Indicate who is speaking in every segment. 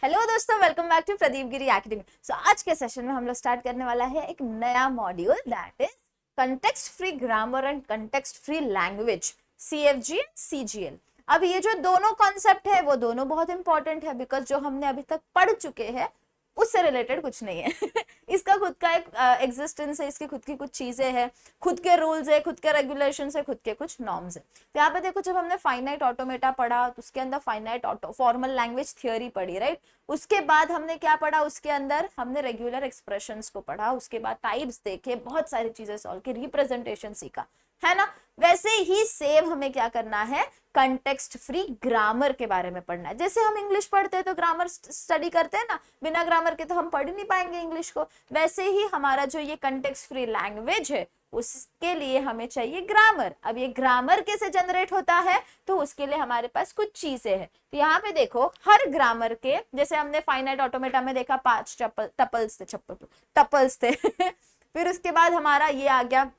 Speaker 1: Hello दोस्तों, welcome back to Pradeep Giri academy. आज के सेशन में हम लोग स्टार्ट करने वाला है एक नया module, that is context free grammar and context free language, CFG and CGL. अब ये जो दोनों कॉन्सेप्ट है वो दोनों बहुत इंपॉर्टेंट है, बिकॉज जो हमने अभी तक पढ़ चुके हैं उससे रिलेटेड कुछ नहीं है। इसका खुद का एक एग्जिस्टेंस है, इसकी खुद की कुछ चीजें हैं, खुद के रूल्स है, खुद के रेगुलेशंस है, खुद के कुछ नॉर्म्स है। तो यहाँ पे देखो, जब हमने फाइनाइट ऑटोमेटा पढ़ा तो उसके अंदर finite auto formal language theory पढ़ी, राइट। उसके बाद हमने क्या पढ़ा, उसके अंदर हमने रेगुलर एक्सप्रेशंस को पढ़ा, उसके बाद टाइप्स देखे, बहुत सारी चीजें सॉल्व की, रिप्रेजेंटेशन सीखा, है ना। वैसे ही सेम हमें क्या करना है, कंटेक्स्ट फ्री ग्रामर के बारे में पढ़ना है। जैसे हम इंग्लिश पढ़ते हैं तो ग्रामर स्टडी करते हैं ना, बिना ग्रामर के तो हम पढ़ ही नहीं पाएंगे इंग्लिश को। वैसे ही हमारा जो ये कंटेक्स्ट फ्री लैंग्वेज है उसके लिए हमें चाहिए ग्रामर। अब ये ग्रामर कैसे जनरेट होता है, तो उसके लिए हमारे पास कुछ चीजें हैं। तो यहाँ पे देखो, हर ग्रामर के, जैसे हमने फाइनाइट ऑटोमेटा में देखा 5 टपल्स थे फिर उसके बाद हमारा ये आ गया,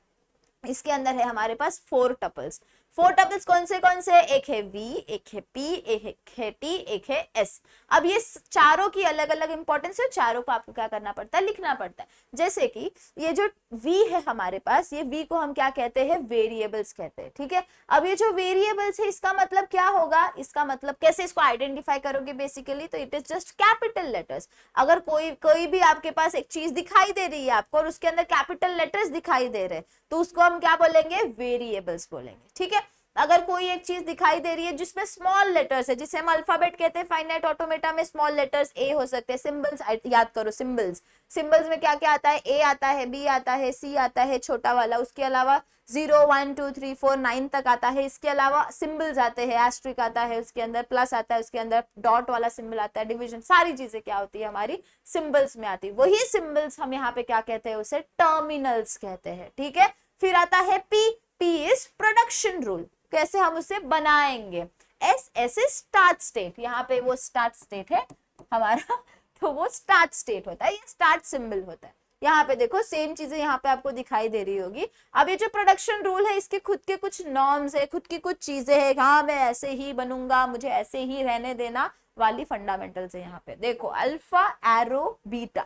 Speaker 1: इसके अंदर है हमारे पास 4 टपल्स। 4 टपल्स कौन से, एक है वी, एक है पी, एक है टी, एक है एस। अब ये चारों की अलग अलग इंपॉर्टेंस है, चारों को आपको क्या करना पड़ता है, लिखना पड़ता है। जैसे कि ये जो वी है हमारे पास, ये वी को हम क्या कहते हैं, वेरिएबल्स कहते हैं, ठीक है। अब ये जो वेरिएबल्स है इसका मतलब क्या होगा, इसका मतलब कैसे इसको आइडेंटिफाई करोगे बेसिकली, तो it is just capital letters. अगर कोई भी आपके पास एक चीज दिखाई दे रही है आपको और उसके अंदर कैपिटल लेटर्स दिखाई दे रहे हैं, तो उसको हम क्या बोलेंगे, वेरिएबल्स बोलेंगे, ठीक है। अगर कोई एक चीज दिखाई दे रही है जिसमें स्मॉल लेटर्स है, जिसे हम अल्फाबेट कहते हैं, फाइनाइट ऑटोमेटा में स्मॉल लेटर्स ए हो सकते हैं, सिंबल्स याद करो, सिंबल्स में क्या क्या आता है, ए आता है, बी आता है, सी आता है छोटा वाला, उसके अलावा 0 1 2 3 4 9 तक आता है। इसके अलावा सिंबल्स आते हैं, एस्ट्रिक आता है, उसके अंदर प्लस आता है, उसके अंदर डॉट वाला सिंबल आता है, डिवीजन, सारी चीजें क्या होती है हमारी सिंबल्स में आती है। वही सिंबल्स हम यहाँ पे क्या कहते हैं, उसे टर्मिनल्स कहते हैं, ठीक है। फिर आता है P, P is production rule, कैसे हम उसे बनाएंगे। एस इज स्टार्ट स्टेट, यहाँ पे वो स्टार्ट स्टेट है हमारा, तो वो स्टार्ट स्टेट होता है, ये स्टार्ट सिंबल होता है। यहाँ पे देखो सेम चीजें यहाँ पे आपको दिखाई दे रही होगी। अब ये जो प्रोडक्शन रूल है इसके खुद के कुछ नॉर्म्स है, खुद की कुछ चीजें है, हाँ मैं ऐसे ही बनूंगा, मुझे ऐसे ही रहने देना वाली फंडामेंटल्स है। यहाँ पे देखो, alpha arrow beta,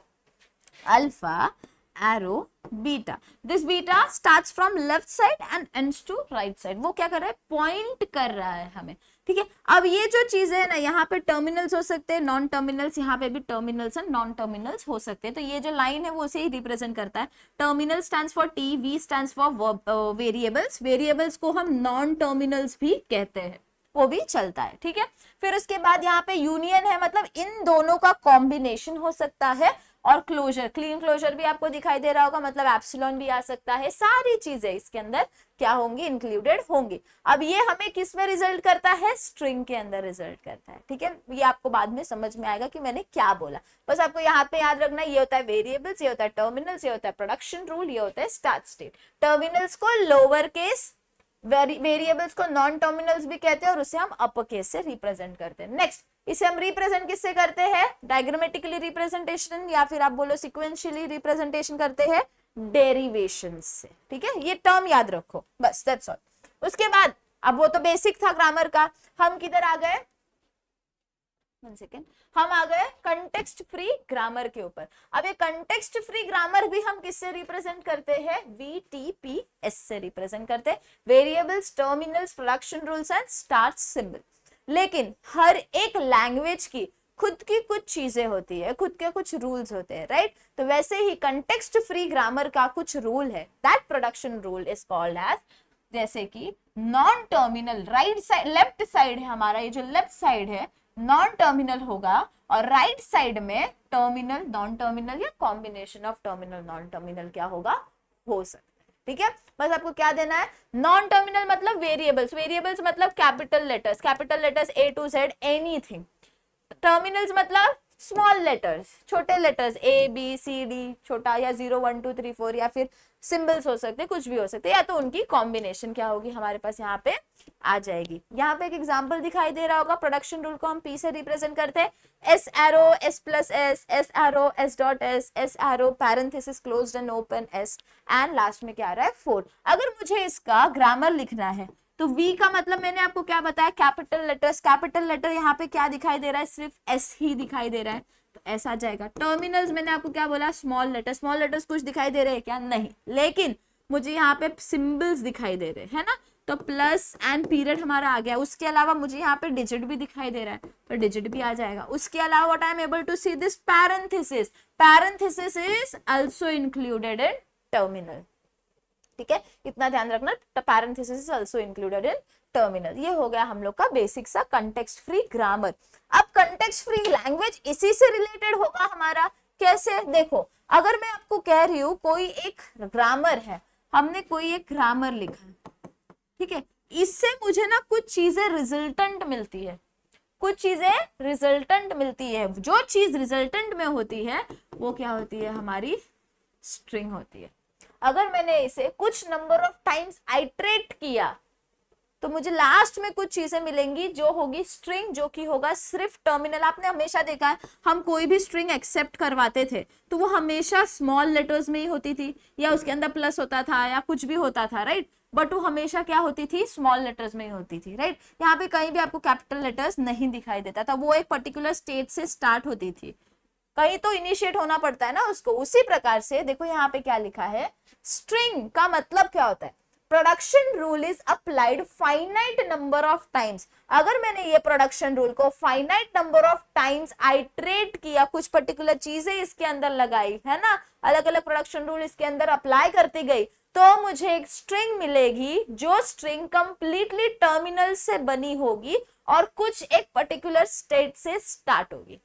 Speaker 1: alpha arrow beta, this beta starts from left side and ends to right side. वो क्या कर रहा है, पॉइंट कर रहा है हमें, ठीक है। अब ये जो चीजें है ना, यहाँ पे टर्मिनल्स हो सकते हैं, नॉन टर्मिनल्स, यहाँ पे भी टर्मिनल्स एंड नॉन टर्मिनल्स हो सकते हैं। तो ये जो लाइन है वो उसे ही रिप्रेजेंट करता है। Terminal stands for T, V stands for variables, variables को हम नॉन टर्मिनल्स भी कहते हैं, वो भी चलता है, ठीक है। फिर उसके बाद यहाँ पे यूनियन है, मतलब इन दोनों का कॉम्बिनेशन हो सकता है। और क्लोजर, क्लीन क्लोजर भी आपको दिखाई दे रहा होगा, मतलब एप्सिलॉन भी आ सकता है। सारी चीजें इसके अंदर क्या होंगी, इंक्लूडेड होंगी। अब ये हमें किस में रिजल्ट करता है, स्ट्रिंग के अंदर रिजल्ट करता है, ठीक है। ये आपको बाद में समझ में आएगा कि मैंने क्या बोला। बस आपको यहाँ पे याद रखना, ये होता है वेरिएबल्स, ये होता है टर्मिनल्स, ये होता है प्रोडक्शन रूल, ये होता है स्टार्ट स्टेट। टर्मिनल्स को लोअर केस, वेरिएबल्स को नॉन टर्मिनल्स भी कहते हैं, और उसे हम अपर केस से रिप्रेजेंट करते हैं। नेक्स्ट, इसे हम रिप्रेजेंट किससे करते हैं, डायग्रामेटिकली रिप्रेजेंटेशन, या फिर आप बोलो सिक्वेंशियली रिप्रेजेंटेशन करते हैं, डेरिवेशन से, ठीक है। ये टर्म याद रखो, बस दैट्स ऑल। उसके बाद, अब वो तो बेसिक था ग्रामर का, हम किधर आ गए, 1 सेकेंड, हम आ गए कंटेक्स्ट फ्री ग्रामर के ऊपर। अब ये कंटेक्स्ट फ्री ग्रामर भी हम किससे रिप्रेजेंट करते हैं, VTPS से रिप्रेजेंट करते हैं, variables, terminals, production rules and start symbol. लेकिन हर एक लैंग्वेज की खुद की कुछ चीजें होती है, खुद के कुछ रूल्स होते हैं, राइट। तो वैसे ही कंटेक्स्ट फ्री ग्रामर का कुछ रूल है, that production rule is called as, जैसे कि non terminal, right side, left side है हमारा, ये जो लेफ्ट साइड है नॉन टर्मिनल होगा, और राइट साइड में टर्मिनल, नॉन टर्मिनल, या combination of terminal non terminal क्या होगा, हो सकता है, ठीक है। बस आपको क्या देना है, नॉन टर्मिनल मतलब वेरिएबल्स, वेरिएबल्स मतलब capital letters A to Z, anything. Terminals मतलब स्मॉल लेटर्स, छोटे लेटर्स ABCD, छोटा, या 0 1 2 3 4, या फिर सिंबल्स हो सकते हैं, कुछ भी हो सकते हैं, या तो उनकी कॉम्बिनेशन क्या होगी हमारे पास यहाँ पे आ जाएगी। यहाँ पे एक एग्जांपल दिखाई दे रहा होगा, प्रोडक्शन रूल को हम P से रिप्रेजेंट करते हैं, S arrow, S plus S, S arrow, S dot S, S arrow, parenthesis closed end open S, and last में क्या आ रहा है 4। अगर मुझे इसका ग्रामर लिखना है, तो V का मतलब मैंने आपको क्या बताया, कैपिटल लेटर्स। कैपिटल लेटर यहाँ पे क्या दिखाई दे रहा है, सिर्फ S ही दिखाई दे रहा है, तो ऐसा आ जाएगा। टर्मिनल्स मैंने आपको क्या बोला, स्मॉल लेटर्स। स्मॉल लेटर्स कुछ दिखाई दे रहे हैं क्या, नहीं, लेकिन मुझे यहाँ पे सिंबल्स दिखाई दे रहे हैं ना, तो प्लस एंड पीरियड हमारा आ गया। उसके अलावा मुझे यहाँ पे डिजिट भी दिखाई दे रहा है, तो डिजिट भी आ जाएगा। उसके अलावा what I am able to see this parenthesis. Parenthesis is also included in terminal, ठीक है, इतना ध्यान रखना। Parenthesis is also included in terminal. ये हो गया हम लोग का बेसिक सा कंटेक्स्ट फ्री ग्रामर। अब कंटेक्स्ट फ्री लैंग्वेज इसी से रिलेटेड होगा हमारा। कैसे, देखो, अगर मैं आपको कह रही हूं कोई एक ग्रामर है, हमने कोई एक ग्रामर लिखा है, ठीक है, इससे मुझे ना कुछ चीजें रिजल्टेंट मिलती है, कुछ चीजें रिजल्टेंट मिलती है। जो चीज रिजल्टेंट में होती है वो क्या होती है, हमारी स्ट्रिंग होती है। अगर मैंने इसे कुछ नंबर ऑफ टाइम्स आइट्रेट किया तो मुझे लास्ट में कुछ चीजें मिलेंगी जो होगी स्ट्रिंग, जो कि होगा सिर्फ टर्मिनल। आपने हमेशा देखा है, हम कोई भी स्ट्रिंग एक्सेप्ट करवाते थे तो वो हमेशा स्मॉल लेटर्स में ही होती थी, या उसके अंदर प्लस होता था या कुछ भी होता था, राइट, बट वो हमेशा क्या होती थी, स्मॉल लेटर्स में ही होती थी, राइट। यहाँ पे कहीं भी आपको कैपिटल लेटर्स नहीं दिखाई देता था, वो एक पर्टिकुलर स्टेट से स्टार्ट होती थी, कहीं तो इनिशिएट होना पड़ता है ना उसको। उसी प्रकार से देखो यहाँ पे क्या लिखा है, स्ट्रिंग का मतलब क्या होता है, production rule is applied finite number of times. अगर मैंने ये प्रोडक्शन रूल को finite number of times iterate किया, कुछ पर्टिकुलर चीजें इसके अंदर लगाई है ना, अलग अलग प्रोडक्शन रूल इसके अंदर अप्लाई करती गई, तो मुझे एक स्ट्रिंग मिलेगी, जो स्ट्रिंग कंप्लीटली टर्मिनल से बनी होगी और कुछ एक पर्टिकुलर स्टेट से स्टार्ट होगी।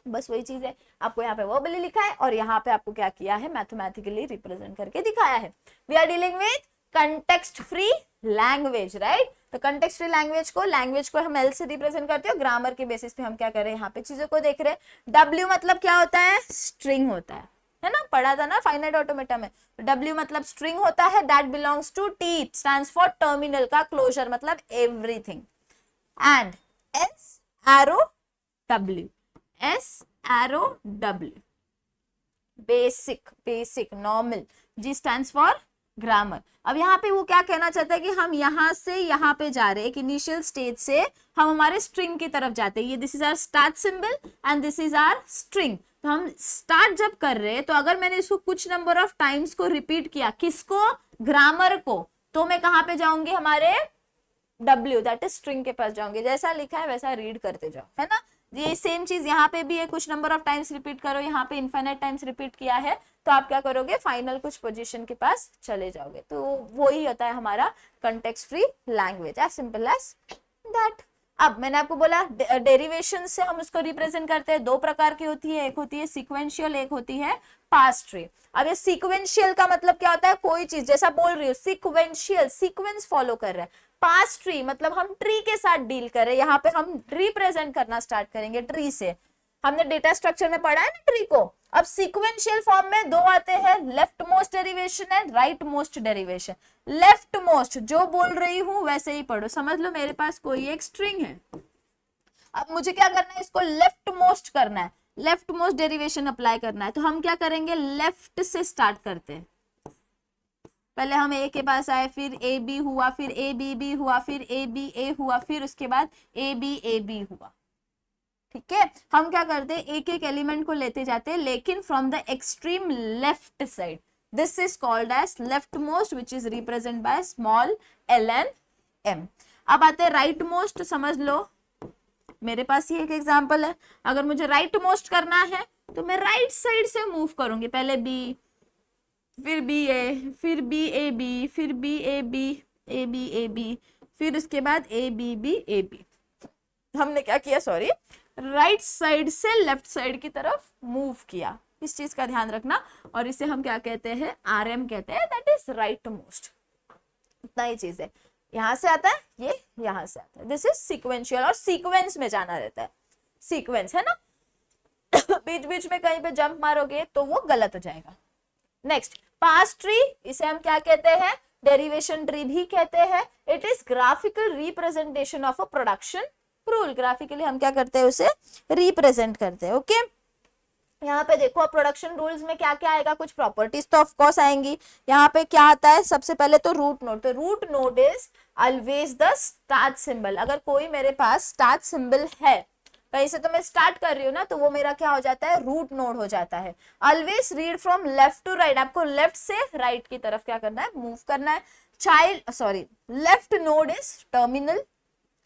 Speaker 1: बस वही चीज है, आपको यहाँ पे वर्बली लिखा है और यहाँ पे आपको क्या किया है, मैथमेटिकली रिप्रेजेंट करके दिखाया है। We are dealing with context free language, right. तो कंटेक्स्ट फ्री लैंग्वेज को हम एल से रिप्रेजेंट करते हैं। ग्रामर के बेसिस पे हम क्या कर रहे हैं, यहाँ पे चीजों को देख रहे हैं। डब्ल्यू मतलब क्या होता है, स्ट्रिंग होता है ना, पढ़ा था ना फाइनाइट ऑटोमेटा में। डब्ल्यू मतलब स्ट्रिंग होता है, that belongs to T, stands for terminal का क्लोजर, मतलब everything. And S arrow W, S arrow W, basic normal, G stands for grammar. अब यहाँ पे वो क्या कहना चाहता है कि हम यहाँ से यहाँ पे जा रहे हैं, एक इनिशियल स्टेज से हम हमारे स्ट्रिंग की तरफ जाते हैं। ये this is our start symbol and this is our string. तो हम स्टार्ट जब कर रहे हैं, तो अगर मैंने इसको कुछ नंबर ऑफ टाइम्स को रिपीट किया, किसको, ग्रामर को, तो मैं कहाँ पे जाऊंगी, हमारे W, दैट इज स्ट्रिंग के पास जाऊंगी। जैसा लिखा है वैसा रीड करते जाओ, है ना। ये सेम चीज यहाँ पे भी है, कुछ नंबर ऑफ टाइम्स रिपीट करो, यहाँ पे इनफाइनाइट टाइम्स रिपीट किया है, तो आप क्या करोगे, फाइनल कुछ पोजीशन के पास चले जाओगे। तो वो ही होता है हमारा context free language, as simple as that. अब मैंने आपको बोला डेरिवेशन से हम उसको रिप्रेजेंट करते हैं, दो प्रकार की होती है, एक होती है सीक्वेंशियल, एक होती है पास्ट ट्री। अब ये सीक्वेंशियल का मतलब क्या होता है, कोई चीज, जैसा बोल रही हूँ सीक्वेंशियल, सीक्वेंस फॉलो कर रहा है। पास्ट ट्री मतलब हम ट्री के साथ डील कर रहे हैं, यहाँ पे हम रिप्रेजेंट करना स्टार्ट करेंगे ट्री से। हमने डेटा स्ट्रक्चर में पढ़ा है ना ट्री को। अब सीक्वेंशियल फॉर्म में दो आते हैं, left most derivation and right most derivation. Left most जो बोल रही हूं वैसे ही पढ़ो। समझ लो मेरे पास कोई एक स्ट्रिंग है, अब मुझे क्या करना है, इसको लेफ्ट मोस्ट करना है, लेफ्ट मोस्ट डेरिवेशन अप्लाई करना है। तो हम क्या करेंगे, लेफ्ट से स्टार्ट करते हैं। पहले हम ए के पास आए, फिर ए बी हुआ, फिर ए बी बी हुआ, फिर ए बी ए हुआ, फिर उसके बाद ए बी हुआ। ठीक है, हम क्या करते हैं, एक एक एलिमेंट को लेते जाते हैं, लेकिन from the extreme left side. This is called as left most, which is represent by small L and M. अब आते हैं राइट मोस्ट। समझ लो मेरे पास ये एक एग्जांपल है, अगर मुझे राइट मोस्ट करना है तो मैं राइट साइड से मूव करूंगी, पहले बी, फिर बी ए, फिर बी ए बी, फिर बी ए बी, फिर उसके बाद ए बी। हमने क्या किया, सॉरी, राइट साइड से लेफ्ट साइड की तरफ मूव किया। इस चीज का ध्यान रखना, और इसे हम क्या कहते हैं, RM कहते हैं, दैट इज राइट मोस्ट। इतना ही चीज है, यहां से आता है, ये यहां से आता है। दिस इज सीक्वेंशियल, और सीक्वेंस में जाना रहता है, सीक्वेंस है ना। बीच बीच में कहीं पे जंप मारोगे तो वो गलत हो जाएगा। नेक्स्ट, पास्ट ट्री, इसे हम क्या कहते हैं, डेरिवेशन ट्री भी कहते हैं। It is graphical representation of a production rule. Graphically हम क्या करते हैं, उसे रिप्रेजेंट करते हैं। ओके, यहाँ पे देखो प्रोडक्शन रूल्स में क्या क्या आएगा, कुछ प्रॉपर्टीज तो ऑफ कोर्स आएंगी। यहाँ पे क्या आता है, सबसे पहले तो रूट नोड, तो root node is always the start symbol. अगर कोई मेरे पास स्टार्ट सिंबल है, कहीं से तो मैं स्टार्ट कर रही हूँ ना, तो वो मेरा क्या हो जाता है, रूट नोड हो जाता है। Always read from left to right, आपको लेफ्ट से राइट की तरफ क्या करना है, मूव करना है। Child sorry, left node is terminal,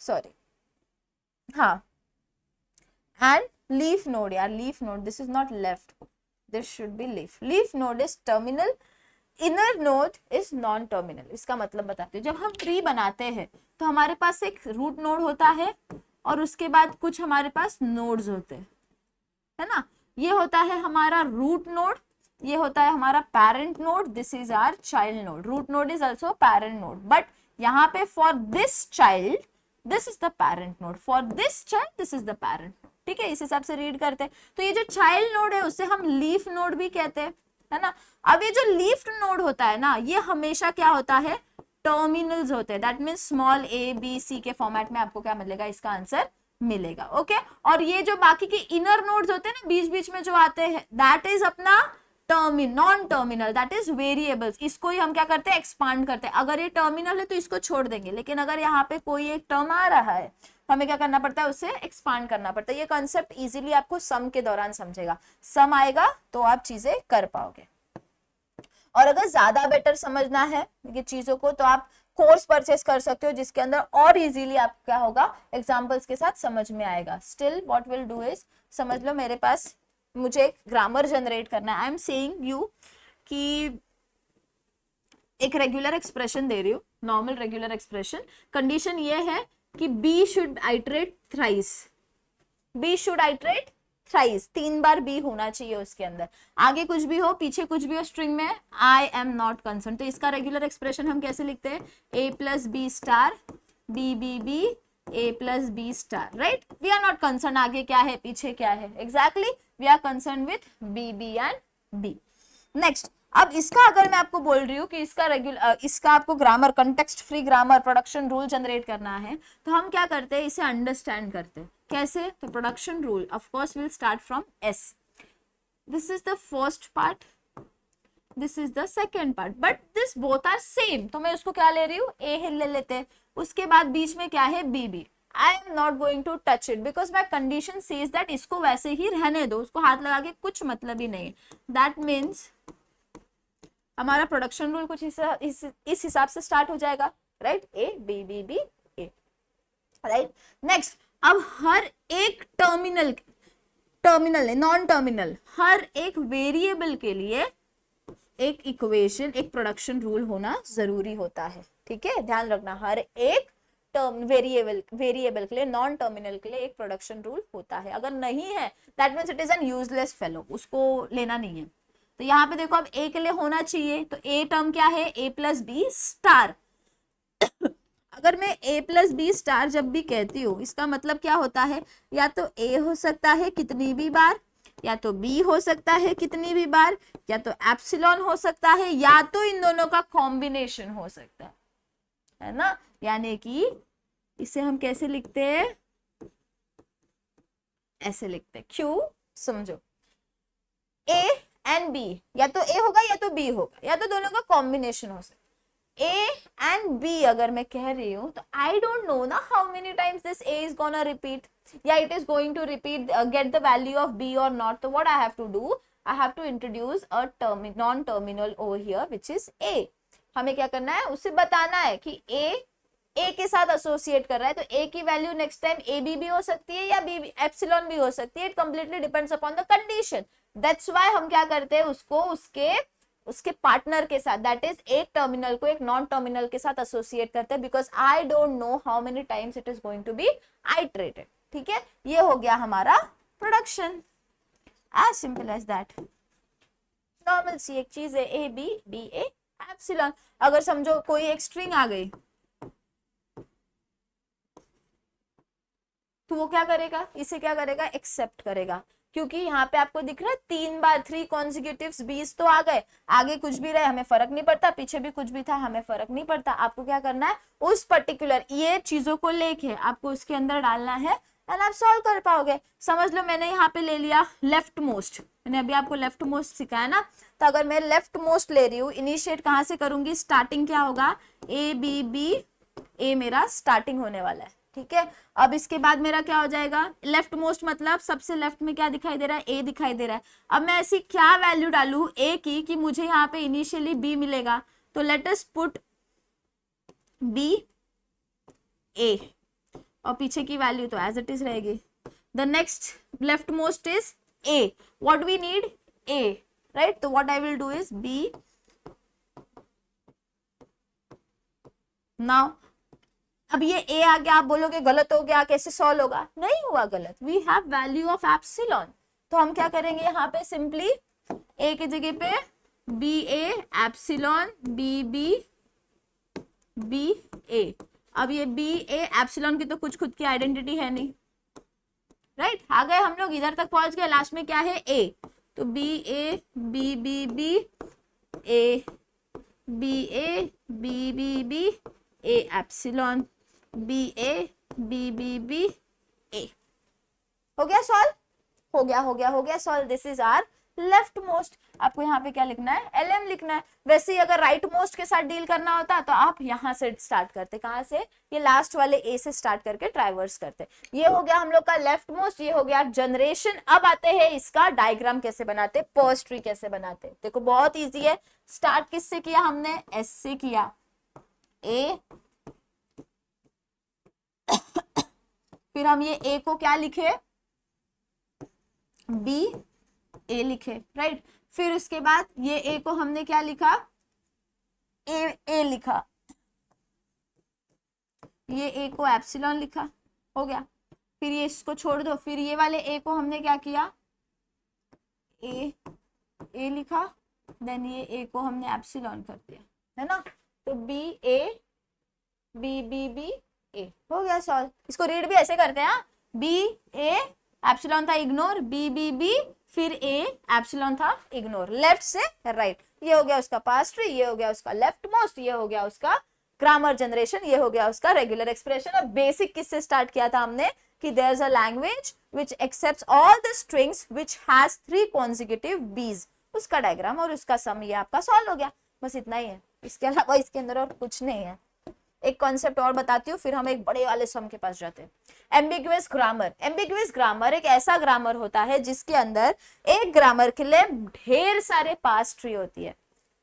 Speaker 1: sorry हाँ, and leaf node, यार leaf node, this is not left, this should be leaf node is terminal, inner node is non terminal। इसका मतलब बताते हैं, जब हम ट्री बनाते हैं तो हमारे पास एक रूट नोड होता है और उसके बाद कुछ हमारे पास नोड्स होते हैं, है ना। ये होता है हमारा रूट नोड, ये होता है हमारा parent node, this is our child node. Root node is also parent node, but यहाँ पे for this child this is the parent node, for this child this is the parent node, ठीक है। इस हिसाब से रीड करते हैं। तो ये जो चाइल्ड नोड है उसे हम लीफ नोड भी कहते हैं, है ना। अब ये जो लीफ नोड होता है ना, ये हमेशा क्या होता है, टर्मिनल्स होते हैं। That means small A B C के फॉर्मेट में आपको क्या मिलेगा, इसका आंसर मिलेगा, ओके। और ये जो बाकी के इनर नोड्स होते हैं ना, बीच बीच में जो आते हैं, दैट इज अपना non terminal, that is variables. इसको ही हम क्या करते हैं, एक्सपांड करते हैं। अगर ये टर्मिनल है तो इसको छोड़ देंगे, लेकिन अगर यहाँ पे कोई एक टर्म आ रहा है हमें क्या करना पड़ता है, उसे एक्सपांड करना पड़ता है। ये कॉन्सेप्ट इजीली आपको सम के दौरान समझेगा, सम आएगा तो आप चीजें कर पाओगे। और अगर ज्यादा बेटर समझना है ये चीजों को, तो आप कोर्स परचेस कर सकते हो, जिसके अंदर और इजीली आप क्या होगा, एग्जांपल्स के साथ समझ में आएगा। Still what will do is, समझ लो मेरे पास मुझे एक ग्रामर जनरेट करना है। आई एम सेइंग यू कि एक रेगुलर एक्सप्रेशन दे रही हूँ, नॉर्मल रेगुलर एक्सप्रेशन। कंडीशन ये है कि B should iterate thrice, B should iterate thrice, 3 बार बी होना चाहिए उसके अंदर। आगे कुछ भी हो, पीछे कुछ भी हो, स्ट्रिंग में आई एम नॉट कंसर्न। तो इसका रेगुलर एक्सप्रेशन हम कैसे लिखते हैं, A plus B star B B B A plus B star, right. We are not concern आगे क्या है पीछे क्या है, exactly we are concern with B B and B. Next, अब इसका अगर मैं आपको बोल रही हूँ कि इसका आपको grammar, context free grammar, production rule generate करना है, तो हम क्या करते हैं, इसे अंडरस्टैंड करते हैं। कैसे, तो production rule of course will start from S, this is the first part, this is the second part, but this both are same. तो मैं उसको क्या ले रही हूँ, ए ले लेते हैं। उसके बाद बीच में क्या है, B B. I am not going to touch it because my condition says that इसको वैसे ही रहने दो, उसको हाथ लगा के कुछ मतलब ही नहीं। दैट मीन्स हमारा प्रोडक्शन रूल कुछ इस हिसाब से स्टार्ट हो जाएगा, right. A B B B A, right. Next, अब हर एक टर्मिनल है, नॉन टर्मिनल, हर एक वेरिएबल के लिए एक इक्वेशन, एक प्रोडक्शन रूल होना जरूरी होता है, ठीक है। ध्यान रखना, हर एक टर्म वेरिएबल के लिए, नॉन टर्मिनल के लिए एक प्रोडक्शन रूल होता है। अगर नहीं है that means it is N useless fellow, उसको लेना नहीं है। तो यहाँ पे देखो, अब ए के लिए होना चाहिए, तो ए टर्म क्या है, ए प्लस बी स्टार। अगर मैं ए प्लस बी स्टार जब भी कहती हूँ, इसका मतलब क्या होता है, या तो ए हो सकता है कितनी भी बार, या तो बी हो सकता है कितनी भी बार, या तो एप्सिलॉन हो सकता है, या तो इन दोनों का कॉम्बिनेशन हो सकता है ना। यानी कि इसे हम कैसे लिखते हैं, ऐसे लिखते हैं। क्यों, समझो, ए एंड बी, या तो ए होगा या तो बी होगा, या तो दोनों का कॉम्बिनेशन हो सकता है। ए एंड बी अगर मैं कह रही हूँ, तो आई डोंट नो ना how many times this A is gonna repeat, या it is going to repeat, get the value of B और नॉट। तो what I have to do, I have to introduce a non terminal over here which is A. हमें क्या करना है, उसे बताना है कि ए के साथ एसोसिएट कर रहा है, तो ए की value next time A B भी हो सकती है या बी एप्सिलॉन भी हो सकती है। It completely depends upon the condition. That's why हम क्या करते हैं, उसको उसके पार्टनर के साथ, दैट इज एक टर्मिनल को एक नॉन टर्मिनल के साथ एसोसिएट करते हैं, because I don't know how many times it is going to be iterated, ठीक है। ये हो गया हमारा production, as simple as that. Normal सी एक चीज है, A B B A epsilon. अगर समझो कोई एक स्ट्रिंग आ गई, तो वो क्या करेगा, इसे क्या करेगा, एक्सेप्ट करेगा, क्योंकि यहाँ पे आपको दिख रहा है 3 बार 3 कॉन्जिक्यूटिव्स 20 तो आ गए। आगे कुछ भी रहे हमें फर्क नहीं पड़ता, पीछे भी कुछ भी था हमें फर्क नहीं पड़ता। आपको क्या करना है, उस पर्टिकुलर ये चीजों को लेके आपको उसके अंदर डालना है एंड आप सॉल्व कर पाओगे। समझ लो मैंने यहाँ पे ले लिया लेफ्ट मोस्ट, मैंने अभी आपको लेफ्ट मोस्ट सिखाया ना, तो अगर मैं लेफ्ट मोस्ट ले रही हूँ, इनिशिएट कहाँ से करूंगी, स्टार्टिंग क्या होगा, ए बी बी, ए मेरा स्टार्टिंग होने वाला है, ठीक है। अब इसके बाद मेरा क्या हो जाएगा, लेफ्ट मोस्ट मतलब सबसे लेफ्ट में क्या दिखाई दे रहा है, ए दिखाई दे रहा है। अब मैं ऐसी क्या वैल्यू डालू ए की कि मुझे यहाँ पे इनिशियली बी मिलेगा, तो let us put B A, और पीछे की वैल्यू तो एज इट इज रहेगी। The next left most is A, what we need A, right, तो what I will do is B. Now अब ये ए आ गया, आप बोलोगे गलत हो गया, कैसे सॉल्व होगा, नहीं हुआ गलत, we have value of epsilon, तो हम क्या करेंगे यहाँ पे सिंपली ए की जगह पे B A epsilon B B B A. अब ये बी ए एप्सिलॉन की तो कुछ खुद की आइडेंटिटी है नहीं, राइट, आ गए हम लोग इधर तक पहुंच गए, लास्ट में क्या है ए, तो B A B B B A B A B B B A epsilon B A B B B A. हो गया सॉल्व, हो गया हो गया हो गया solve, this is our left most. आपको यहाँ पे क्या लिखना है, एल लिखना है। वैसे ही अगर राइट मोस्ट के साथ डील करना होता तो आप यहाँ से स्टार्ट करते, कहाँ से, ये लास्ट वाले ए से स्टार्ट करके ट्राइवर्स करते। ये हो गया हम लोग का लेफ्ट मोस्ट, ये हो गया जनरेशन। अब आते हैं इसका डायग्राम कैसे बनाते, पर्स ट्री कैसे बनाते। देखो बहुत ईजी है, स्टार्ट किससे किया हमने, एस से किया, ए फिर हम ये ए को क्या लिखे, बी ए लिखे, राइट, फिर उसके बाद ये ए को हमने क्या लिखा, ए लिखा, ये ए को एप्सिलॉन लिखा, हो गया। फिर ये इसको छोड़ दो, फिर ये वाले ए को हमने क्या किया, ए लिखा, देन ये ए को हमने एप्सिलॉन कर दिया, है ना, तो B A B B B A, हो गया सॉल्व। इसको रीड भी ऐसे करते हैं, बी ए एप्सिलॉन था इग्नोर, बी बी बी फिर ए एप्सिलॉन था इग्नोर, लेफ्ट से राइट। ये हो गया उसका पास्ट ट्री, ये हो गया उसका लेफ्ट मोस्ट, ये हो गया उसका ग्रामर जनरेशन, ये हो गया उसका रेगुलर एक्सप्रेशन। अब बेसिक किससे स्टार्ट किया था हमने कि there is a language which accepts all the strings which has 3 consecutive B's, उसका डायग्राम और उसका सम, ये आपका सॉल्व हो गया। बस इतना ही है, इसके अलावा इसके अंदर और कुछ नहीं है। एक कॉन्सेप्ट और बताती हूँ, फिर हम एक बड़े वाले सम के पास जाते हैं। एम्बिगुअस ग्रामर, एम्बिगुअस ग्रामर एक ऐसा ग्रामर होता है जिसके अंदर एक ग्रामर के लिए ढेर सारे पास्ट ट्री होती है,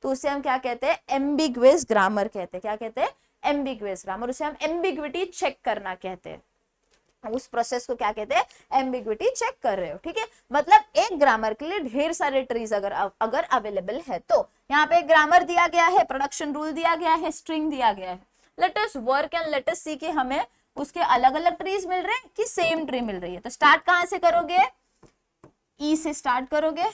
Speaker 1: तो उसे हम क्या कहते हैं, एम्बिगुअस ग्रामर कहते हैं। क्या कहते हैं, एम्बिगुअस ग्रामर, उसे हम एम्बिग्विटी चेक करना कहते हैं। उस प्रोसेस को क्या कहते हैं, एम्बिग्विटी चेक कर रहे हो, ठीक है। मतलब एक ग्रामर के लिए ढेर सारे ट्रीज अगर अवेलेबल है, तो यहाँ पे ग्रामर दिया गया है, प्रोडक्शन रूल दिया गया है, स्ट्रिंग दिया गया है। Let us work and let us see कि हमें उसके अलग अलग ट्रीज मिल रहे हैं कि सेम ट्री मिल रही है। तो स्टार्ट कहां से करोगे, ई से स्टार्ट करोगे,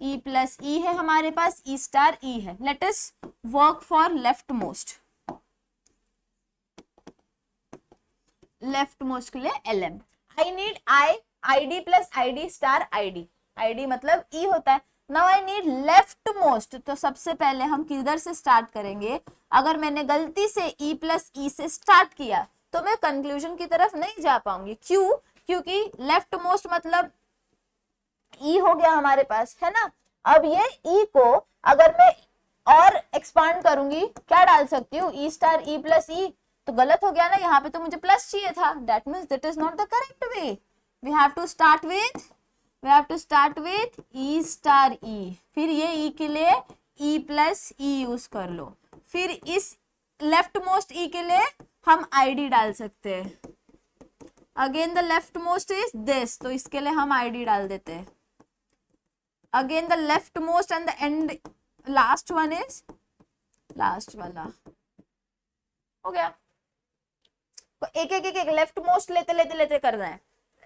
Speaker 1: ई प्लस ई है हमारे पास, ई स्टार ई है। Let us work for left most, left most के लिए L M, I need I D plus I D star I D मतलब ई होता है। Now I need left most, तो सबसे पहले हम किधर से स्टार्ट करेंगे, अगर मैंने गलती से ई प्लस ई से स्टार्ट किया तो मैं कंक्लूजन की तरफ नहीं जा पाऊंगी। क्यों, क्योंकि लेफ्ट मोस्ट मतलब ई हो गया हमारे पास, है ना। अब ये ई को अगर मैं और एक्सपांड करूंगी, क्या डाल सकती हूँ, ई स्टार ई प्लस ई, तो गलत हो गया ना, यहाँ पे तो मुझे प्लस चाहिए था, that means that is not the correct way. We have to start with E star E, फिर ये ई के लिए ई प्लस ई यूज कर लो, फिर इस लेफ्ट मोस्ट ई के लिए हम आईडी डाल सकते हैं। Again the left most is this, तो इसके लिए हम आईडी डाल देते हैं। Again the left most and the end last one is last वाला, हो गया। तो एक लेफ्ट मोस्ट लेते करना है।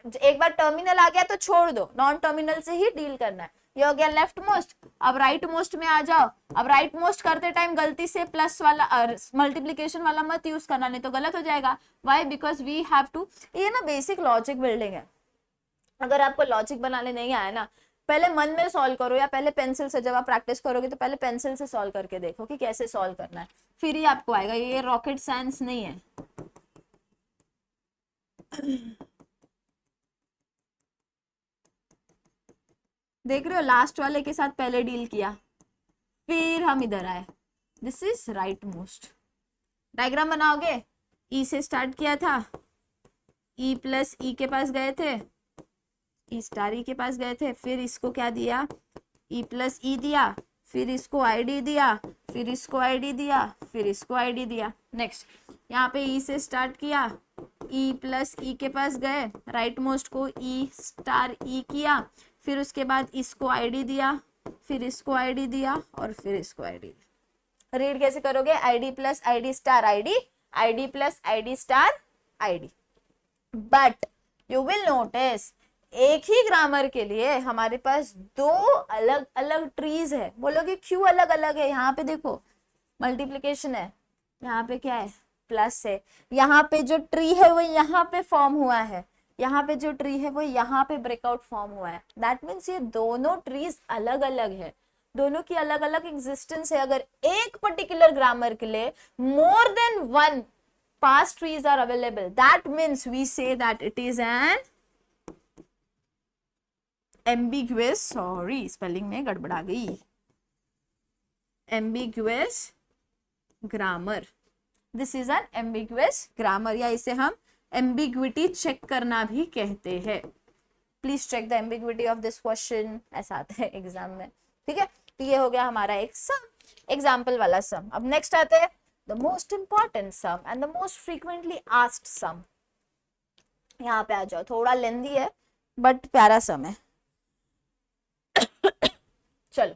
Speaker 1: एक बार टर्मिनल आ गया तो छोड़ दो, नॉन टर्मिनल से ही डील करना है। ये हो गया लेफ्ट मोस्ट। अब राइट मोस्ट में आ जाओ। अब राइट मोस्ट करते टाइम गलती से प्लस वाला मल्टीप्लीकेशन वाला मत यूज करना, नहीं तो गलत हो जाएगा। Why, because we have to, ये ना बेसिक लॉजिक बिल्डिंग है। अगर आपको लॉजिक बनाने नहीं आया ना, पहले मन में सॉल्व करो, या पहले पेंसिल से, जब आप प्रैक्टिस करोगे तो पहले पेंसिल से सॉल्व करके देखो कि कैसे सॉल्व करना है, फिर ही आपको आएगा। ये रॉकेट साइंस नहीं है। देख रहे हो, लास्ट वाले के साथ पहले डील किया, फिर हम इधर आए, this is right most. Diagram बनाओगे, ई से स्टार्ट किया था, ई प्लस ई के पास गए थे, ई स्टार ई के पास गए थे, फिर इसको क्या दिया, ई प्लस ई दिया, फिर इसको आईडी दिया, फिर इसको आईडी दिया, फिर इसको आईडी दिया। नेक्स्ट यहाँ पे ई से स्टार्ट किया, ई प्लस ई के पास गए, राइट मोस्ट को ई स्टार ई किया, फिर उसके बाद इसको आईडी दिया, फिर इसको आईडी दिया, और फिर इसको आईडी दिया। रीड कैसे करोगे, ID plus ID star ID, ID plus ID star ID. But you will notice एक ही ग्रामर के लिए हमारे पास दो अलग अलग ट्रीज है। बोलोगे क्यों अलग अलग है? यहाँ पे देखो मल्टीप्लिकेशन है, यहाँ पे क्या है, प्लस है, यहाँ पे जो ट्री है वो यहाँ पे फॉर्म हुआ है, यहाँ पे जो ट्री है वो यहाँ पे ब्रेकआउट फॉर्म हुआ है। दैट मीन्स ये दोनों ट्रीज अलग अलग है, दोनों की अलग अलग एग्जिस्टेंस है। अगर एक पर्टिकुलर ग्रामर के लिए मोर देन वन पास्ट trees are available, that means we say that it is an ambiguous, sorry spelling में गड़बड़ा गई, ambiguous grammar. This is an ambiguous grammar, या इसे हम एम्बिग्विटी चेक करना भी कहते हैं। Please check the ambiguity of this question, ऐसा आता है एग्जाम में, ठीक है। तो ये हो गया हमारा एक सम, एग्जाम्पल वाला सम। अब नेक्स्ट आते हैं the most important sum and the most frequently asked sum. यहाँ पे आ जाओ, थोड़ा लेंदी है बट प्यारा सम है। चलो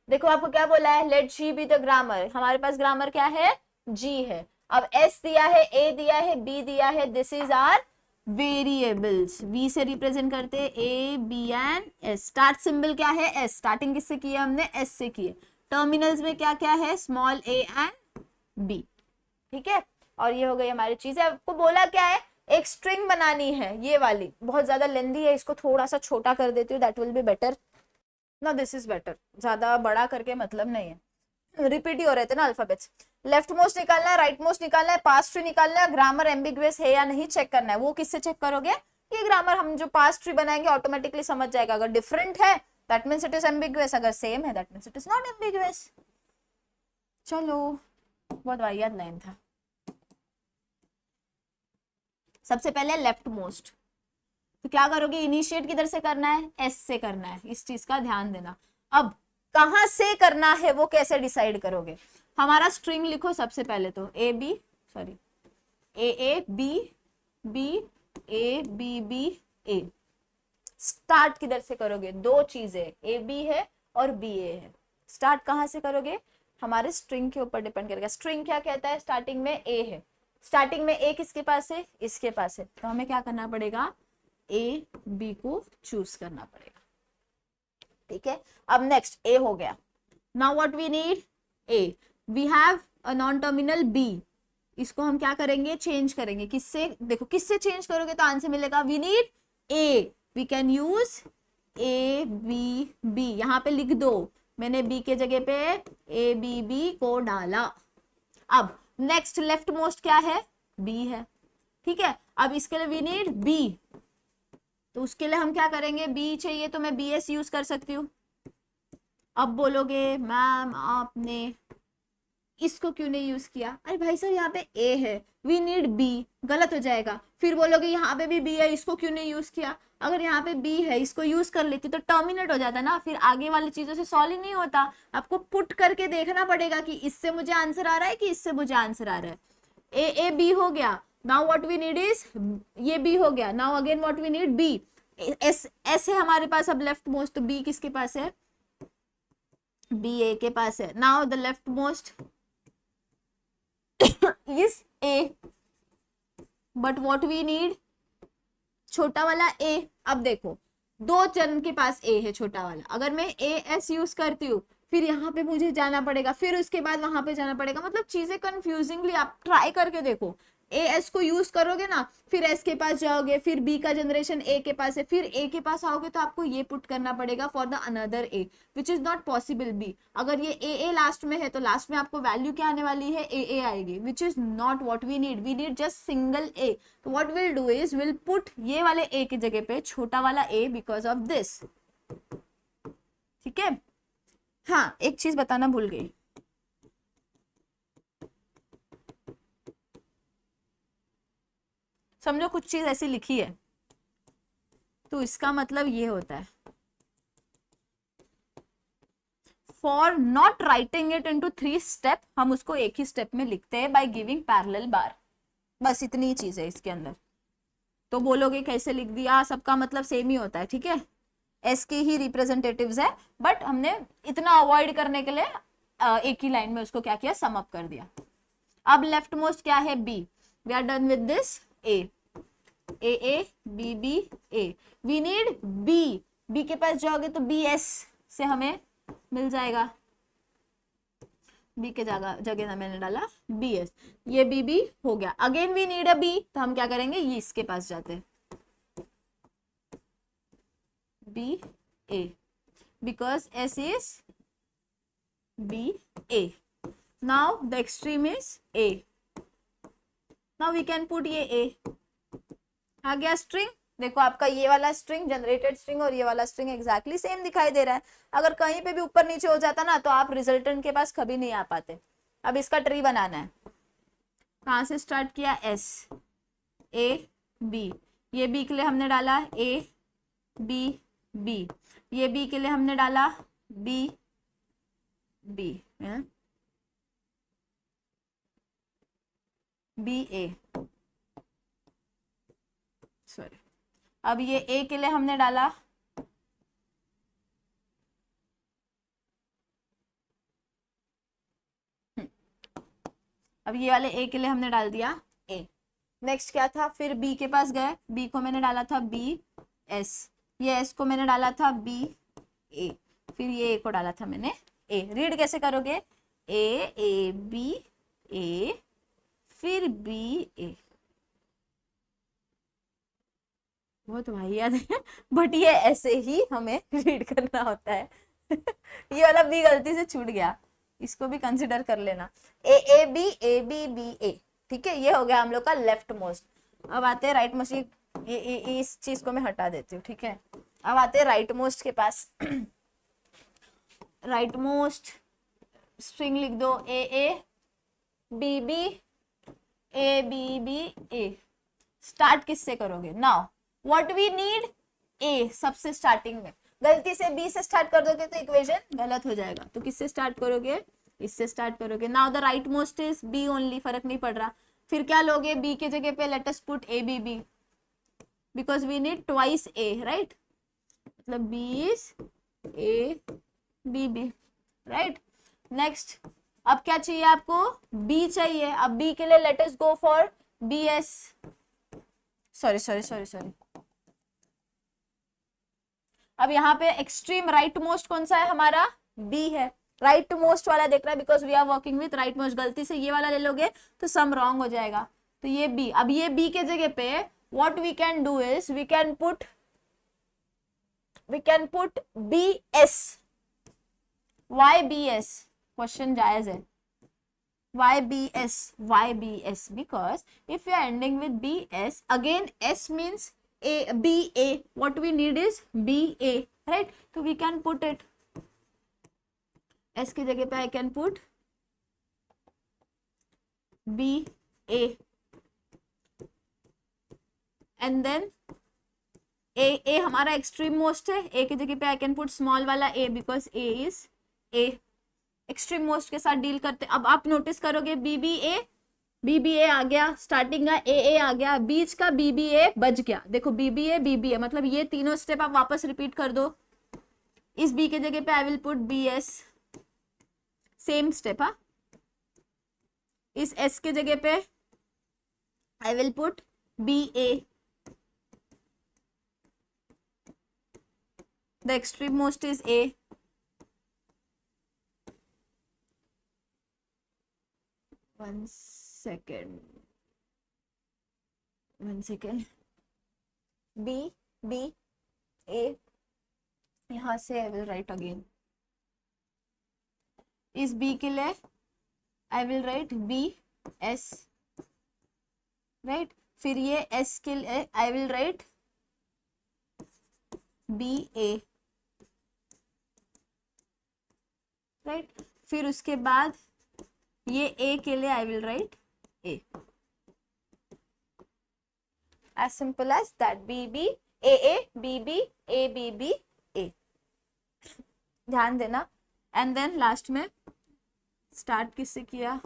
Speaker 1: देखो, आपको क्या बोला है, let G be the grammar. हमारे पास ग्रामर क्या है, जी है। अब एस दिया है, ए दिया है, बी दिया है, this is our variables. V से रिप्रेजेंट करते हैं A B and S. Start symbol क्या है, एस। स्टार्टिंग किससे की है हमने, एस से की है। टर्मिनल्स में क्या क्या है, स्मॉल ए एंड बी, ठीक है। और ये हो गई हमारी चीजें। आपको बोला क्या है, एक स्ट्रिंग बनानी है, ये वाली बहुत ज्यादा लेंदी है, इसको थोड़ा सा छोटा कर देती हूँ, दैट विल बी बेटर। ना दिस इज बेटर, ज्यादा बड़ा करके मतलब नहीं है, रिपीट ही हो रहे थे ना अल्फाबेट्स। लेफ्ट मोस्ट निकालना है, राइट मोस्ट निकालना है, पास्ट ट्री निकालना है, ग्रामर एम्बिग्युअस है या नहीं चेक करना है। वो किससे चेक करोगे, ये ग्रामर हम जो पास्ट ट्री बनाएंगे ऑटोमेटिकली समझ जाएगा। अगर डिफरेंट है that means it is ambiguous, अगर सेम है that means it is not ambiguous. चलो, बहुत वाहियात लाइन था। सबसे पहले लेफ्ट मोस्ट, तो क्या करोगे, इनिशिएट किधर से करना है, एस से करना है, इस चीज का ध्यान देना। अब कहां से करना है वो कैसे डिसाइड करोगे। हमारा स्ट्रिंग लिखो सबसे पहले, तो A B, sorry A B B A B B A. Start किधर से करोगे, दो चीजें, ए बी है और बी ए है। स्टार्ट कहां से करोगे, हमारे स्ट्रिंग के ऊपर डिपेंड करेगा। स्ट्रिंग क्या कहता है, स्टार्टिंग में ए है, स्टार्टिंग में ए किसके पास है, इसके पास है, तो हमें क्या करना पड़ेगा, ए बी को चूज करना पड़ेगा, ठीक है। अब नेक्स्ट ए हो गया, now what we need, A we have a non terminal B, इसको हम क्या करेंगे, चेंज करेंगे। किससे, देखो किससे चेंज करोगे तो आंसर मिलेगा, we need A, we can use A B B. यहाँ पे लिख दो, मैंने बी के जगह पे ए बी बी को डाला। अब नेक्स्ट लेफ्ट मोस्ट क्या है, बी है, ठीक है। अब इसके लिए वी नीड बी, तो उसके लिए हम क्या करेंगे, बी चाहिए तो मैं बी एस यूज कर सकती हूँ। अब बोलोगे मैम आपने इसको क्यों नहीं यूज किया, अरे भाई साहब यहाँ पे ए है, वी नीड बी, गलत हो जाएगा। फिर बोलोगे यहाँ पे भी बी है, इसको क्यों नहीं यूज किया, अगर यहाँ पे बी है इसको यूज कर लेती तो टर्मिनेट हो जाता ना, फिर आगे वाली चीजों से सॉल्व ही नहीं होता। आपको पुट करके देखना पड़ेगा कि इससे मुझे आंसर आ रहा है कि इससे मुझे आंसर आ रहा है। ए बी हो गया, now what we need is, ये बी हो गया, now again what we need B. S है हमारे पास, अब लेफ्ट मोस्ट, तो बी किसके पास है, बी ए के पास है। Now the left most is A, but what we need, छोटा वाला A। अब देखो दो जन के पास A है छोटा वाला, अगर मैं ए एस यूज करती हूँ फिर यहाँ पे मुझे जाना पड़ेगा, फिर उसके बाद वहां पे जाना पड़ेगा, मतलब चीजें कंफ्यूजिंगली, आप ट्राई करके देखो। ए एस को यूज करोगे ना, फिर एस के पास जाओगे, फिर बी का जनरेशन ए के पास है, फिर ए के पास आओगे तो आपको ये पुट करना पड़ेगा for the another A, which is not possible B. अगर ये ए लास्ट में है तो लास्ट में आपको वैल्यू क्या आने वाली है, ए आएगी, which is not what we need just single A. तो what will do is will put ये वाले ए की जगह पे छोटा वाला ए बिकॉज ऑफ दिस, ठीक है। हाँ, एक चीज बताना भूल गई, समझो कुछ चीज ऐसी लिखी है तो इसका मतलब ये होता है, for not writing it into 3 step, हम उसको एक ही स्टेप में लिखते हैं बाय गिविंग पैरेलल बार, बस इतनी ही चीज है इसके अंदर। तो बोलोगे कैसे लिख दिया, सबका मतलब सेम ही होता है, ठीक है, एस के ही रिप्रेजेंटेटिव्स है, बट हमने इतना अवॉइड करने के लिए एक ही लाइन में उसको क्या किया, सम अप कर दिया। अब लेफ्ट मोस्ट क्या है, B, we are done with this, A B B A, we need B, B के पास जाओगे तो बी एस से हमें मिल जाएगा, बी के जगह जगह मैंने डाला बी एस, ये बी बी हो गया। Again we need a B, तो हम क्या करेंगे, ये इसके पास जाते हैं, B A, because S is B A, now the extreme is A, now we can put ये ए, आ गया स्ट्रिंग। देखो आपका ये वाला स्ट्रिंग जनरेटेड स्ट्रिंग और ये वाला स्ट्रिंग एग्जैक्टली सेम दिखाई दे रहा है। अगर कहीं पे भी ऊपर नीचे हो जाता ना तो आप रिजल्टेंट के पास कभी नहीं आ पाते। अब इसका ट्री बनाना है, कहाँ से स्टार्ट किया, एस ए बी, ये बी के लिए हमने डाला ए बी बी, ये बी के लिए हमने डाला बी बी बी ए, सॉरी, अब ये ए के लिए हमने डाला अब ये वाले ए के लिए हमने डाल दिया ए। नेक्स्ट क्या था, फिर बी के पास गए, बी को मैंने डाला था बी एस, ये एस को मैंने डाला था बी ए, फिर ये ए को डाला था मैंने ए। रीड कैसे करोगे, ए बी ए, फिर बी ए, बहुत वाहियात है बट ये ऐसे ही हमें रीड करना होता है ये वाला बी गलती से छूट गया, इसको भी कंसिडर कर लेना, ए बी बी ए, ठीक है, ये हो गया हम लोग का लेफ्ट मोस्ट। अब आते हैं राइट मोस्ट, इस चीज को मैं हटा देती हूँ, ठीक है। अब आते हैं राइट मोस्ट के पास राइट मोस्ट स्ट्रिंग लिख दो, A B B A, start किससे करोगे, now what we need, A सबसे स्टार्टिंग में, गलती से बी से स्टार्ट कर दोगे तो इक्वेशन गलत हो जाएगा, तो किससे स्टार्ट करोगे, इससे स्टार्ट करोगे। Now the right most is B only, फर्क नहीं पड़ रहा, फिर क्या लोगे, बी के जगह पे let us put A B B, because we need twice A, right, मतलब B is A B B, right. Next अब क्या चाहिए आपको, बी चाहिए, अब बी के लिए let us go for B S, sorry, अब यहाँ पे एक्सट्रीम राइट मोस्ट कौन सा है हमारा, बी है, राइट मोस्ट वाला देख रहा है, because we are working with right most, गलती से ये वाला ले लोगे तो सम रॉन्ग हो जाएगा, तो ये बी, अब ये बी के जगह पे what we can do is we can put B S, why B S, question जायज है, why bs, because if we are ending with bs, again s means a b a, what we need is b a, right, so we can put it, s की जगह पे I can put b a, and then a हमारा extreme most है, a की जगह पे I can put small वाला a, because a is a, extreme most के साथ डील करते। अब आप नोटिस करोगे बी बी ए आ गया, स्टार्टिंग का ए आ गया, बीच का बी ए बच गया, देखो बी ए, मतलब ये तीनों स्टेप आप वापस रिपीट कर दो, इस बी के जगह पे I will put B S, same step, हा, इस एस के जगह पे I will put B A, the extreme most is A, one second, b a, यहां से I will write again, इस b के लिए I will write b s, right, फिर ये s के लिए I will write b a, right. फिर उसके बाद ये ए के लिए I will write A, as simple as that, b b a a b b a b b a, ध्यान देना। एंड देन लास्ट में स्टार्ट किससे किया,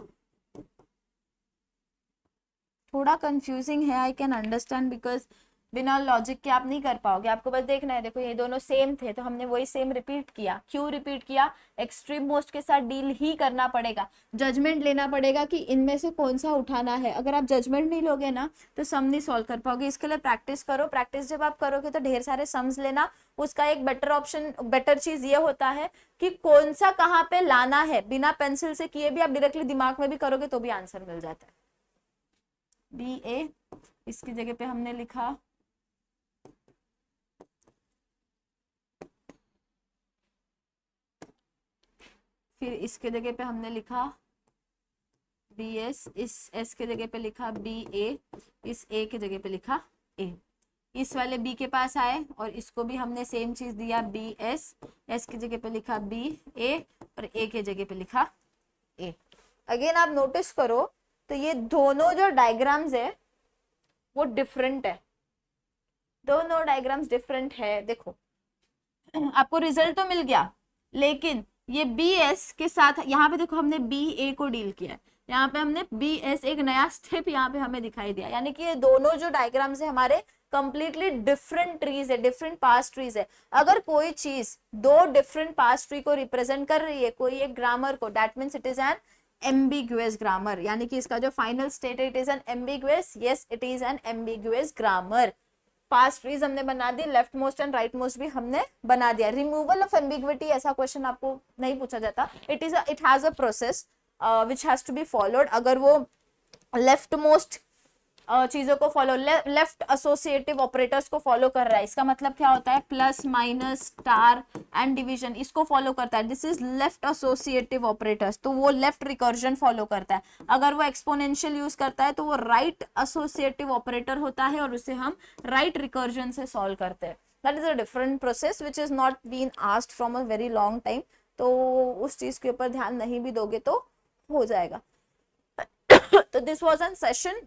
Speaker 1: थोड़ा कंफ्यूजिंग है, आई कैन अंडरस्टैंड, बिकॉज बिना लॉजिक के आप नहीं कर पाओगे, आपको बस देखना है। देखो ये दोनों सेम थे तो हमने वही सेम रिपीट किया। क्यों रिपीट किया, एक्सट्रीम मोस्ट के साथ डील ही करना पड़ेगा, जजमेंट लेना पड़ेगा कि इनमें से कौन सा उठाना है। अगर आप जजमेंट नहीं लोगे ना तो सम नहीं सॉल्व कर पाओगे। इसके लिए प्रैक्टिस करो, प्रैक्टिस जब आप करोगे तो ढेर सारे सम्स लेना। उसका एक बेटर ऑप्शन, बेटर चीज ये होता है कि कौन सा कहाँ पे लाना है, बिना पेंसिल से किए भी आप डायरेक्टली दिमाग में भी करोगे तो भी आंसर मिल जाता है। बी ए, इसकी जगह पे हमने लिखा फिर इसके जगह पे हमने लिखा बी एस, इस एस के जगह पे लिखा बी ए, इस ए के जगह पे लिखा ए। इस वाले बी के पास आए और इसको भी हमने सेम चीज दिया बी एस, एस की जगह पे लिखा बी ए और ए के जगह पे लिखा ए। अगेन आप नोटिस करो तो ये दोनों जो डायग्राम्स है वो डिफरेंट है, दोनों डायग्राम्स डिफरेंट है। देखो आपको रिजल्ट तो मिल गया, लेकिन ये बी एस के साथ यहाँ पे देखो हमने बी ए को डील किया है, यहाँ पे हमने बी एस, एक नया स्टेप यहाँ पे हमें दिखाई दिया। यानी कि ये दोनों जो डायग्राम्स है हमारे कंप्लीटली डिफरेंट ट्रीज है, डिफरेंट पास्ट ट्रीज है। अगर कोई चीज दो डिफरेंट पास्ट ट्री को रिप्रेजेंट कर रही है, कोई एक ग्रामर को, that means it is an ambiguous grammar. यानी कि इसका जो फाइनल स्टेट है it is an ambiguous, yes it is an ambiguous grammar. पास्ट ट्रीज हमने बना दी, left most and right most भी हमने बना दिया। रिमूवल ऑफ एम्बिग्विटी ऐसा क्वेश्चन आपको नहीं पूछा जाता, it has a process which has to be followed. अगर वो लेफ्ट मोस्ट चीजों को फॉलो, लेफ्ट एसोसिएटिव ऑपरेटर्स को फॉलो कर रहा है, इसका मतलब क्या होता है, plus minus star and division, इसको फॉलो करता है। This is left associative operators, तो वो लेफ्ट रिकर्जन फॉलो करता है। अगर वो एक्सपोनेंशियल यूज करता है तो वो राइट एसोसिएटिव ऑपरेटर होता है और उसे हम राइट रिकर्जन से सॉल्व करते हैं। That is a different process which is not been asked from a very long time, तो उस चीज के ऊपर ध्यान नहीं भी दोगे तो हो जाएगा। तो this was an session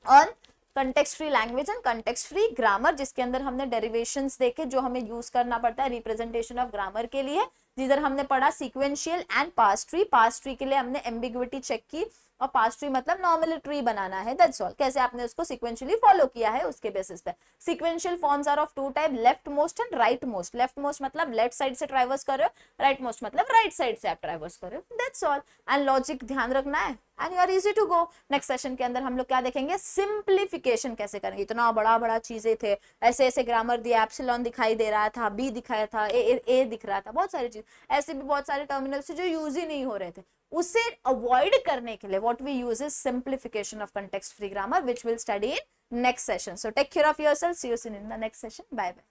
Speaker 1: on context free language and context free grammar, जिसके अंदर हमने डेरिवेशंस देखे जो हमें यूज करना पड़ता है रिप्रेजेंटेशन ऑफ ग्रामर के लिए। जिधर हमने पढ़ा sequential and past tree, past tree के लिए हमने एम्बिग्विटी चेक की, और पास्ट ट्री मतलब नॉर्मल ट्री बनाना है, दैट्स ऑल। कैसे आपने उसको सिक्वेंशियली फॉलो किया है उसके बेसिस पे। Sequential forms are of two type, left most and right most. Left most मतलब लेफ्ट साइड से ट्रैवर्स कर रहे हो, राइट मोस्ट मतलब राइट साइड से आप ट्रैवर्स कर रहे हो, दैट्स ऑल। एंड लॉजिक ध्यान रखना है and you are easy to go. Next session के अंदर हम लोग क्या देखेंगे, सिंप्लीफिकेशन कैसे करेंगे। इतना बड़ा बड़ा चीजें थे, ऐसे ऐसे ग्रामर दिया, एप्सिलॉन दिखाई दे रहा था, बी दिखाया था, ए दिख रहा था, बहुत सारी चीज ऐसे भी बहुत सारे टर्मिनल्स जो यूज ही नहीं हो रहे थे। उसे अवॉइड करने के लिए what we use is simplification of context free grammar, which will study in next session. So take care of yourself, see you soon in the next session, bye bye.